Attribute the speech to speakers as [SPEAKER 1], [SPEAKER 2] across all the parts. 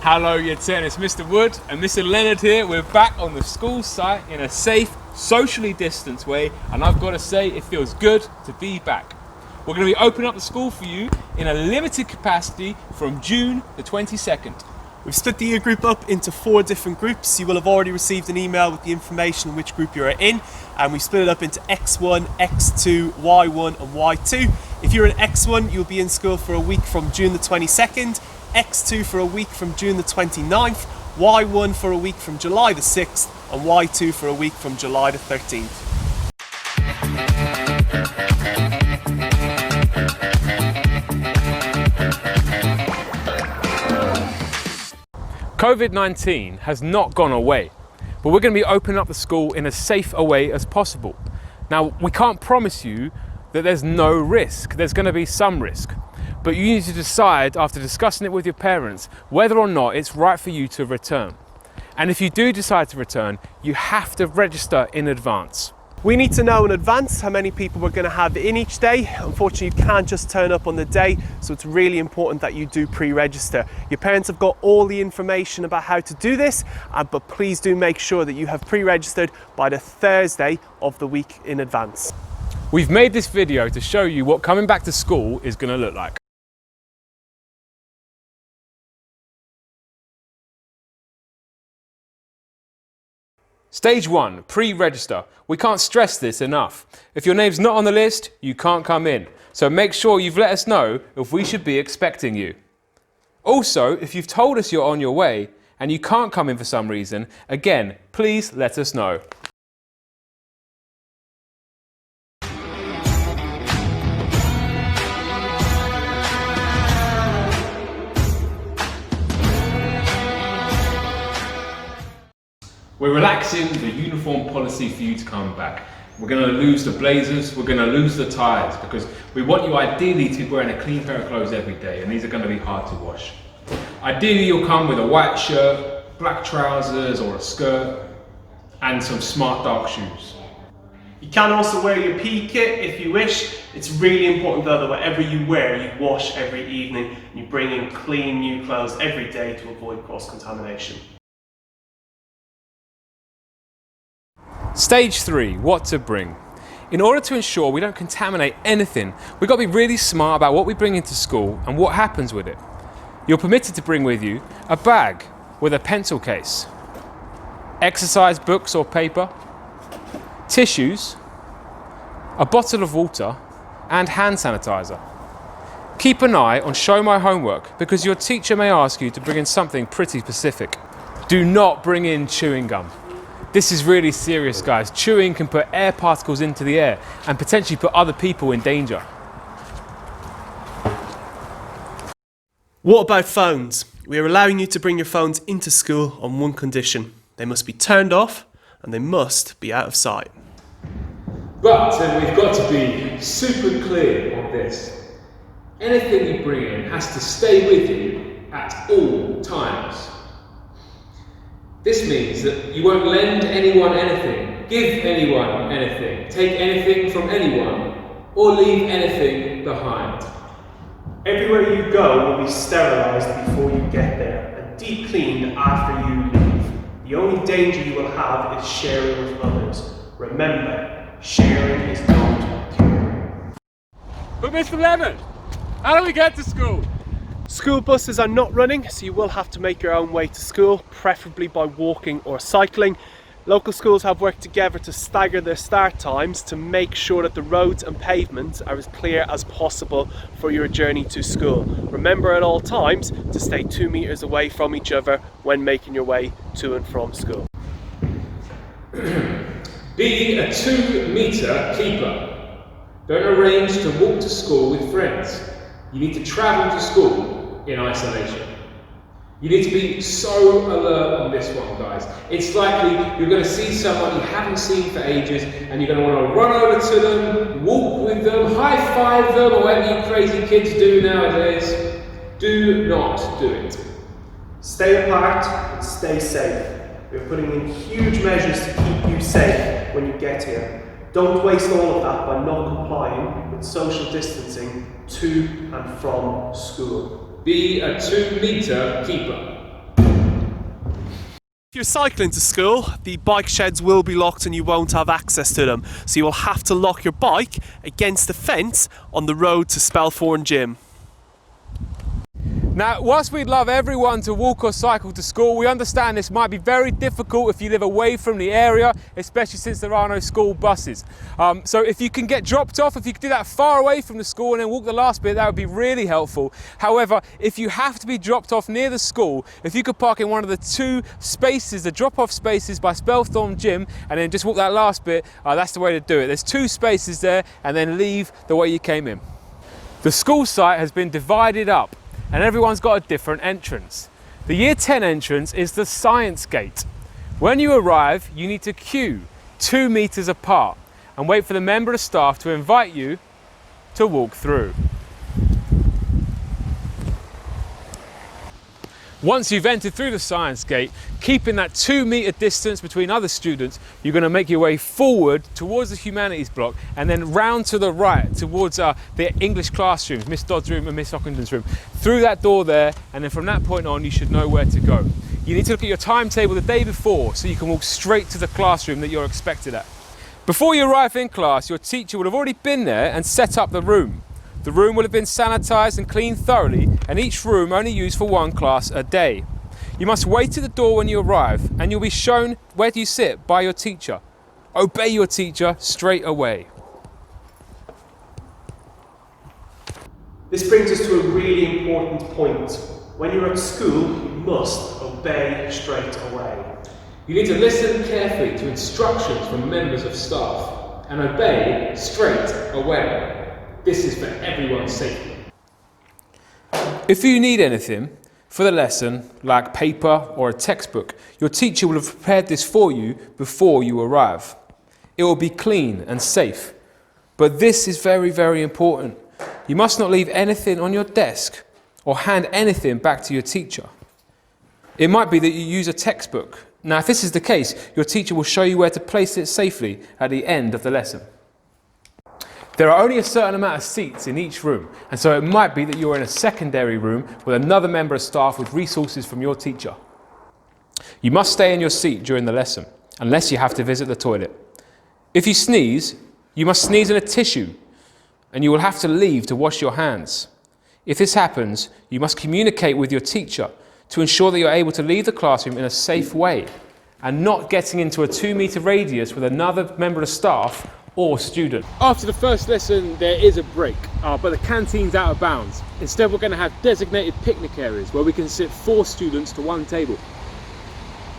[SPEAKER 1] Hello Year 10, it's Mr. Wood and Mr. Leonard here. We're back on the school site in a safe, socially distanced way, and I've got to say it feels good to be back. We're going to be opening up the school for you in a limited capacity from June the 22nd.
[SPEAKER 2] We've split the year group up into 4 different groups. You will have already received an email with the information on which group you're in, and we split it up into X1, X2, Y1 and Y2. If you're in X1, you'll be in school for a week from June the 22nd, X2 for a week from June the 29th, Y1 for a week from July the 6th, and Y2 for a week from July the 13th.
[SPEAKER 1] COVID-19 has not gone away, but we're going to be opening up the school in as safe a way as possible. Now, we can't promise you that there's no risk. There's going to be some risk. But you need to decide, after discussing it with your parents, whether or not it's right for you to return. And if you do decide to return, you have to register in advance.
[SPEAKER 2] We need to know in advance how many people we're going to have in each day. Unfortunately, you can't just turn up on the day, so it's really important that you do pre-register. Your parents have got all the information about how to do this, but please do make sure that you have pre-registered by the Thursday of the week in advance.
[SPEAKER 1] We've made this video to show you what coming back to school is going to look like. Stage 1, pre-register. We can't stress this enough. If your name's not on the list, you can't come in. So make sure you've let us know if we should be expecting you. Also, if you've told us you're on your way and you can't come in for some reason, again, please let us know. We're relaxing the uniform policy for you to come back. We're going to lose the blazers, we're going to lose the ties, because we want you ideally to be wearing a clean pair of clothes every day, and these are going to be hard to wash. Ideally you'll come with a white shirt, black trousers or a skirt, and some smart dark shoes.
[SPEAKER 2] You can also wear your PE kit if you wish. It's really important though that whatever you wear, you wash every evening, and you bring in clean new clothes every day to avoid cross-contamination.
[SPEAKER 1] Stage 3, what to bring. In order to ensure we don't contaminate anything, we've got to be really smart about what we bring into school and what happens with it. You're permitted to bring with you a bag with a pencil case, exercise books or paper, tissues, a bottle of water, and hand sanitizer. Keep an eye on Show My Homework, because your teacher may ask you to bring in something pretty specific. Do not bring in chewing gum. This is really serious, guys. Chewing can put air particles into the air and potentially put other people in danger.
[SPEAKER 2] What about phones? We are allowing you to bring your phones into school on one condition. They must be turned off and they must be out of sight.
[SPEAKER 1] But we've got to be super clear on this. Anything you bring in has to stay with you at all times. This means that you won't lend anyone anything, give anyone anything, take anything from anyone, or leave anything behind.
[SPEAKER 2] Everywhere you go will be sterilised before you get there and deep cleaned after you leave. The only danger you will have is sharing with others. Remember, sharing is not caring.
[SPEAKER 1] But Mr. Leonard, how do we get to school?
[SPEAKER 2] School buses are not running, so you will have to make your own way to school, preferably by walking or cycling. Local schools have worked together to stagger their start times to make sure that the roads and pavements are as clear as possible for your journey to school. Remember at all times to stay 2 meters away from each other when making your way to and from school.
[SPEAKER 1] Be a 2-meter keeper. Don't arrange to walk to school with friends. You need to travel to school in isolation. You need to be so alert on this one, guys. It's likely you're going to see someone you haven't seen for ages and you're going to want to run over to them, walk with them, high-five them, or whatever you crazy kids do nowadays. Do not do it.
[SPEAKER 2] Stay apart and stay safe. We're putting in huge measures to keep you safe when you get here. Don't waste all of that by not complying with social distancing to and from school.
[SPEAKER 1] Be a 2-meter keeper.
[SPEAKER 2] If you're cycling to school, the bike sheds will be locked and you won't have access to them. So you will have to lock your bike against the fence on the road to Spelthorne Gym.
[SPEAKER 1] Now, whilst we'd love everyone to walk or cycle to school, we understand this might be very difficult if you live away from the area, especially since there are no school buses. So if you can get dropped off, if you can do that far away from the school and then walk the last bit, that would be really helpful. However, if you have to be dropped off near the school, if you could park in one of the two spaces, the drop-off spaces by Spelthorne Gym, and then just walk that last bit, that's the way to do it. There's two spaces there, and then leave the way you came in. The school site has been divided up, and everyone's got a different entrance. The Year 10 entrance is the Science Gate. When you arrive, you need to queue 2 meters apart and wait for the member of staff to invite you to walk through. Once you've entered through the Science Gate, keeping that 2 meter distance between other students, you're going to make your way forward towards the Humanities block and then round to the right towards the English classrooms, Miss Dodd's room and Miss Ockendon's room. Through that door there, and then from that point on, you should know where to go. You need to look at your timetable the day before so you can walk straight to the classroom that you're expected at. Before you arrive in class, your teacher will have already been there and set up the room. The room will have been sanitised and cleaned thoroughly, and each room only used for one class a day. You must wait at the door when you arrive, and you'll be shown where you sit by your teacher. Obey your teacher straight away.
[SPEAKER 2] This brings us to a really important point. When you're at school, you must obey straight away.
[SPEAKER 1] You need to listen carefully to instructions from members of staff and obey straight away. This is for everyone's safety. If you need anything for the lesson, like paper or a textbook, your teacher will have prepared this for you before you arrive. It will be clean and safe. But this is very, very important. You must not leave anything on your desk or hand anything back to your teacher. It might be that you use a textbook. Now, if this is the case, your teacher will show you where to place it safely at the end of the lesson. There are only a certain amount of seats in each room, and so it might be that you're in a secondary room with another member of staff with resources from your teacher. You must stay in your seat during the lesson, unless you have to visit the toilet. If you sneeze, you must sneeze in a tissue, and you will have to leave to wash your hands. If this happens, you must communicate with your teacher to ensure that you're able to leave the classroom in a safe way, and not getting into a 2 meter radius with another member of staff or student. After the first lesson, there is a break, but the canteen's out of bounds. Instead, we're going to have designated picnic areas where we can sit 4 students to one table.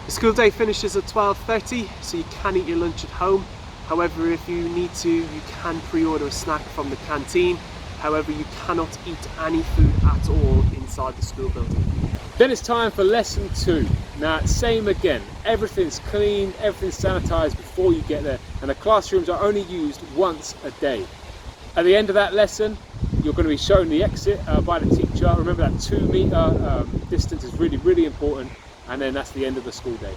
[SPEAKER 2] The school day finishes at 12:30, so you can eat your lunch at home. However, if you need to, you can pre-order a snack from the canteen. However, you cannot eat any food at all inside the school building.
[SPEAKER 1] Then it's time for lesson 2. Now, same again, everything's clean, everything's sanitised before you get there, and the classrooms are only used once a day. At the end of that lesson, you're going to be shown the exit by the teacher. Remember that 2 meter distance is really, really important, and then that's the end of the school day.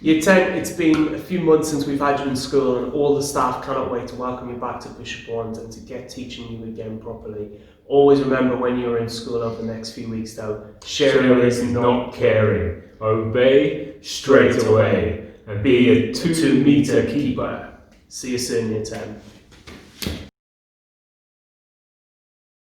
[SPEAKER 2] Year 10, it's been a few months since we've had you in school, and all the staff cannot wait to welcome you back to Bishop Warren and to get teaching you again properly. Always remember when you're in school over the next few weeks though, sharing is not caring.
[SPEAKER 1] Obey straight away and be a 2 meter keeper.
[SPEAKER 2] See you soon, Year 10.